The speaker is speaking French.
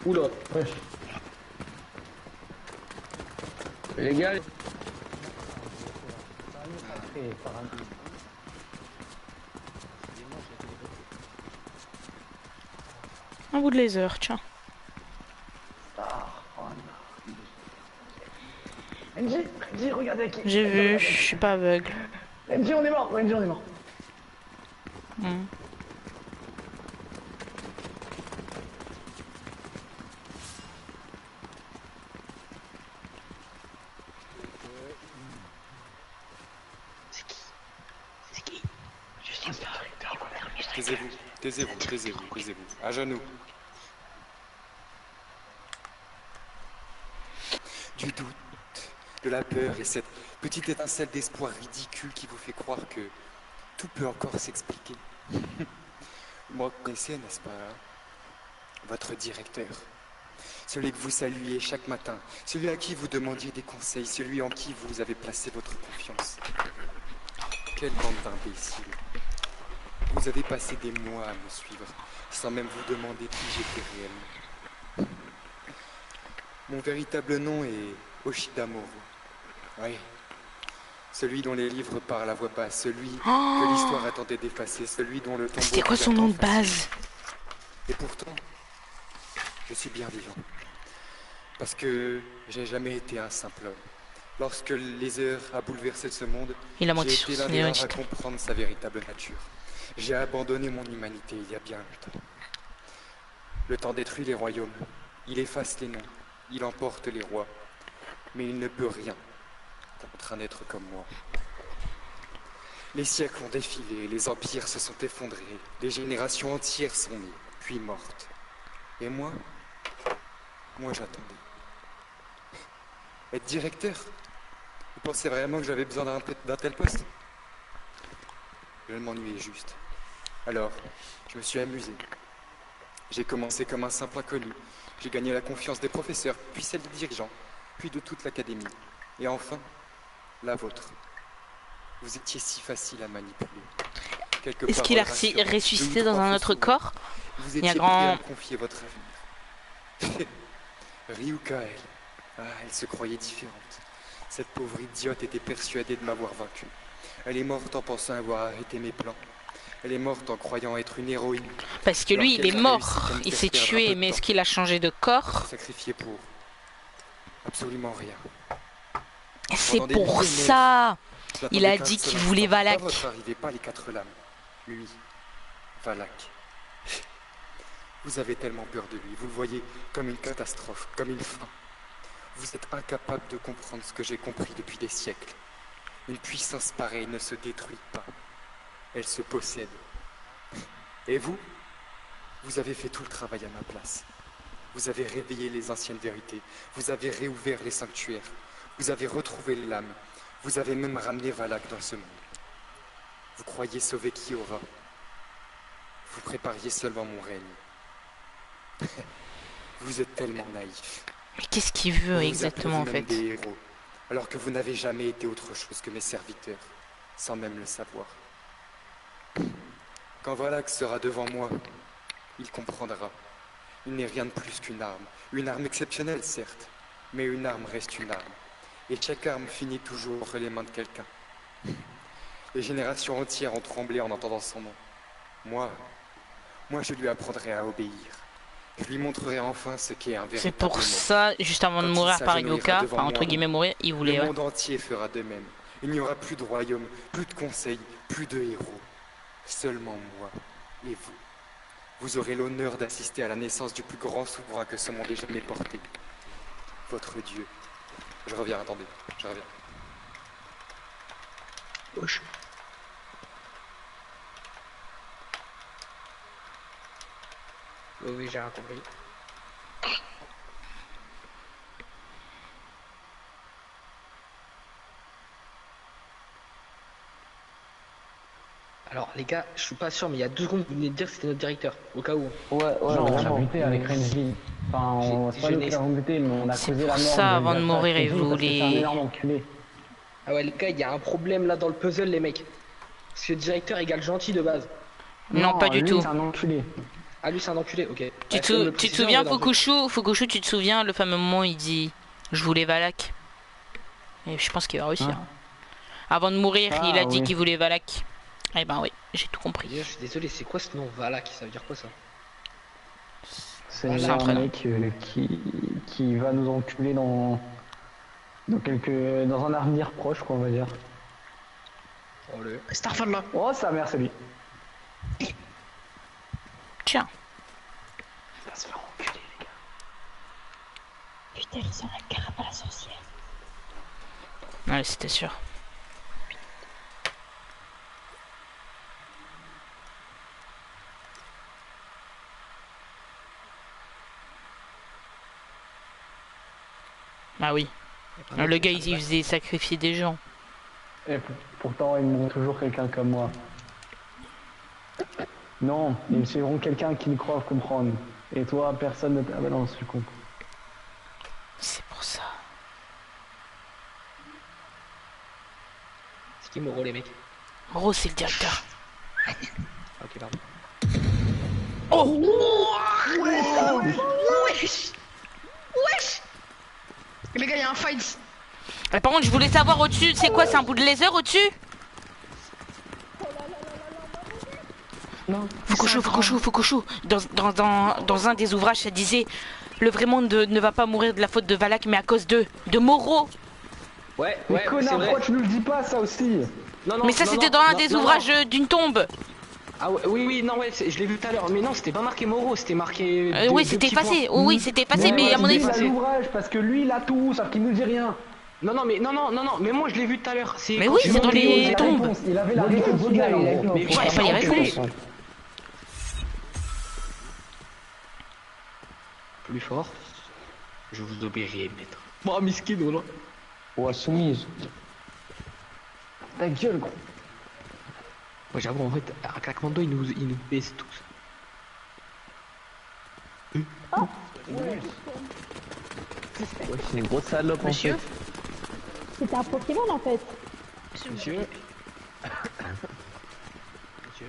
Oula, wesh. Les gars. Un bout de laser, tiens. NJ, regardez qui. J'ai vu, je suis pas aveugle. NJ, on est mort, NJ, on est mort. C'est qui Je sais pas. Taisez-vous. À genoux. Du doute, de la peur et cette petite étincelle d'espoir ridicule qui vous fait croire que tout peut encore s'expliquer. Moi, vous connaissez, n'est-ce pas, votre directeur, celui que vous saluiez chaque matin, celui à qui vous demandiez des conseils, celui en qui vous avez placé votre confiance. Quelle bande d'imbéciles. Vous avez passé des mois à me suivre, sans même vous demander qui j'étais réellement. Mon véritable nom est Oshida Moro. Oui. Celui dont les livres parlent à voix basse, celui que l'histoire attendait d'effacer, celui dont le tombeau... C'était quoi son nom de base? Et pourtant, je suis bien vivant. Parce que j'ai jamais été un simple homme. Lorsque Laser a bouleversé ce monde, j'ai été l'un des rares à comprendre sa véritable nature. J'ai abandonné mon humanité il y a bien longtemps. Le temps détruit les royaumes, il efface les noms, il emporte les rois, mais il ne peut rien contre un être comme moi. Les siècles ont défilé, les empires se sont effondrés, des générations entières sont nées, puis mortes. Et moi j'attendais. Être directeur? Vous pensez vraiment que j'avais besoin d'un tel poste? Je m'ennuyais juste. Alors, je me suis amusé. J'ai commencé comme un simple inconnu. J'ai gagné la confiance des professeurs, puis celle des dirigeants, puis de toute l'académie. Et enfin, la vôtre. Vous étiez si facile à manipuler. Est-ce qu'il a ressuscité dans un autre corps? Vous étiez prêt à me confier votre avenir. Ryuka, elle se croyait différente. Cette pauvre idiote était persuadée de m'avoir vaincu. Elle est morte en pensant avoir arrêté mes plans. Elle est morte en croyant être une héroïne. Parce que lui, il est mort. Il s'est tué, mais est-ce qu'il a changé de corps? Sacrifié pour absolument rien. C'est pour ça. Il a dit qu'il voulait Valak. Votre arrivée, pas les 4 lames. Lui, Valak. Vous avez tellement peur de lui. Vous le voyez comme une catastrophe, comme une fin. Vous êtes incapable de comprendre ce que j'ai compris depuis des siècles. Une puissance pareille ne se détruit pas. Elle se possède. Et vous avez fait tout le travail à ma place. Vous avez réveillé les anciennes vérités. Vous avez réouvert les sanctuaires. Vous avez retrouvé l'âme. Vous avez même ramené Valak dans ce monde. Vous croyez sauver Kiora. Vous prépariez seulement mon règne. Vous êtes tellement naïf. Mais qu'est-ce qu'il veut exactement en fait? Des héros, alors que vous n'avez jamais été autre chose que mes serviteurs, sans même le savoir. Quand Valak sera devant moi, il comprendra. Il n'est rien de plus qu'une arme. Une arme exceptionnelle, certes, mais une arme reste une arme. Et chaque arme finit toujours entre les mains de quelqu'un. Les générations entières ont tremblé en entendant son nom. Moi, je lui apprendrai à obéir. Je lui montrerai enfin ce qu'est un véritable. C'est pour ça, juste avant de mourir par Igoka, enfin entre guillemets mourir, il voulait... Le monde entier fera de même. Il n'y aura plus de royaume, plus de conseils, plus de héros. Seulement moi et vous. Vous aurez l'honneur d'assister à la naissance du plus grand souverain que ce monde ait jamais porté. Votre Dieu. Je reviens, attendez, je reviens. Gauche. Oui, j'ai rien compris. Alors les gars, je suis pas sûr, mais il y a 2 secondes, vous venez de dire que c'était notre directeur, au cas où. Ouais, on l'a buté avec Renji. Enfin, c'est pas nous qui l'avons buté, mais on a causé la mort. C'est pour ça, avant de mourir, il voulait... C'est un énorme enculé. Ah ouais, les gars, il y a un problème là dans le puzzle, les mecs. Parce que le directeur égale gentil de base. Non, pas du lui, tout. c'est un enculé. Ah, lui, c'est un enculé, ok. Tu Ouais, faut me le te préciser, souviens, on va dans le jeu. Fukushu, tu te souviens, le fameux moment où il dit je voulais Valak. Et je pense qu'il va réussir. Hein Hein. Avant de mourir, Ah, il a dit oui. qu'il voulait Valak. Eh ben oui, j'ai tout compris. D'ailleurs, je suis désolé, c'est quoi ce nom Valak? Ça veut dire quoi ça? C'est C'est un un prénom. mec qui va nous enculer dans dans un avenir proche, quoi, on va dire. Oh le. Starfall là. Oh, sa mère, c'est lui. Tiens. Il va se faire enculer, les gars. Putain, il sent la carape à la sorcière. Ouais, c'était sûr. Ah oui. Le gars, il faisait sacrifier des gens. Et pourtant, ils m'ont toujours quelqu'un comme moi. Non, ils me suivront quelqu'un qui me croit comprendre. Et toi, personne ne t'a... Ah bah non, je comprends. C'est pour ça. C'est qui Moro les mecs? Gros, c'est le directeur. Ok, pardon. Wesh. Wesh. Les gars, il y a un fight. Par contre, je voulais savoir au-dessus, c'est quoi? C'est un bout de laser au-dessus? Non. Fukushu. Dans un des ouvrages, ça disait le vrai monde ne va pas mourir de la faute de Valak, mais à cause de Moro. Ouais, Mais ouais, c'est connard, vrai. pourquoi tu nous le dis pas, ça aussi? Non, non, Mais ça, non, c'était non, dans un non, des non, ouvrages non. d'une tombe. Ah ouais, oui, non, ouais, je l'ai vu tout à l'heure. Mais non, c'était pas marqué Moro, c'était marqué. Oui, deux c'était petits effacé. points. Oui, c'était effacé, mais à mon lui, avis. il a l'ouvrage, parce que lui, il a tout, sauf qu'il nous dit rien. Non, non, mais mais moi je l'ai vu tout à l'heure. Mais oui, c'est dans les tombes. Il avait la réponse finale, en gros. Mais Il avait pas les réponses. Plus fort. Je vous obéirai, maître. Moi, miskin, là. Ouais, soumise. Ta gueule, gros. Moi, j'avoue, en fait, un claquement de doigts, il nous baisse tous. Ouais, c'est une grosse salope, Monsieur. C'était un Pokémon en fait. Monsieur. Monsieur.